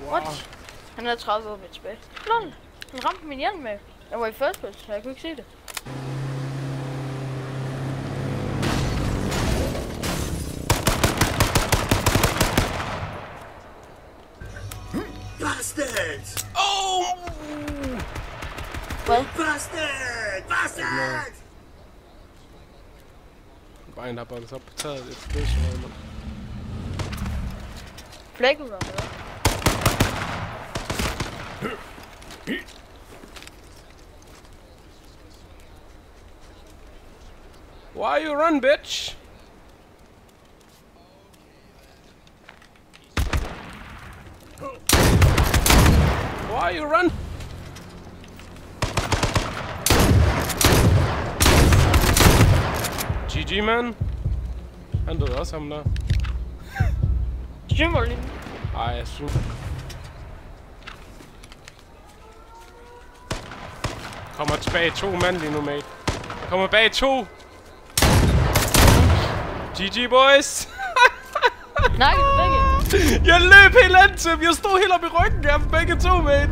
What? Han havde 30 våben tilbage. Lol. Han ramte min hjelm med. Jeg var i first place, så jeg kunne ikke se det. Bastard! Oh! Hvad? Bastard! Bastard! Bare en, der har bundet op på taget. Det er dødsrød, mand. Flækken var med. Why you run, bitch? Why you run? GG, man. Han døde også ham der. Streamer lige. Ej, jeg synes. Kommer tilbage 2 mand lige nu, mate. Kommer bag 2. GG, boys. Nej, det er begge. Jeg løb helt an til dem. Jeg stod helt op i ryggen af dem begge 2, mate.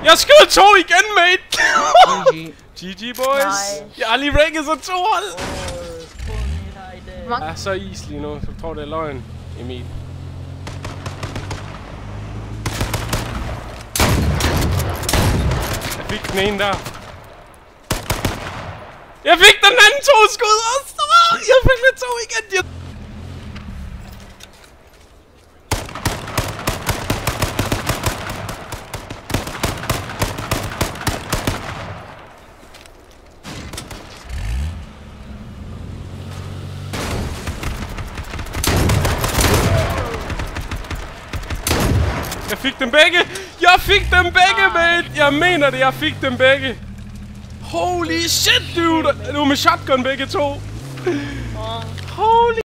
Jeg skød 2 igen, mate. GG, boys. Nice. Jeg har lige ranket så 2 hold. Mange. Jeg er så is lige nu. Jeg tror, det er løgn, Emil. Jeg fik den ene der. Jeg fik den anden 2 skud også. Jeg fik lidt 2 igen. Jeg fik dem begge! Jeg fik dem begge, mate! Jeg mener det, jeg fik dem begge! Holy shit, dude! Det var med shotgun begge 2! Holy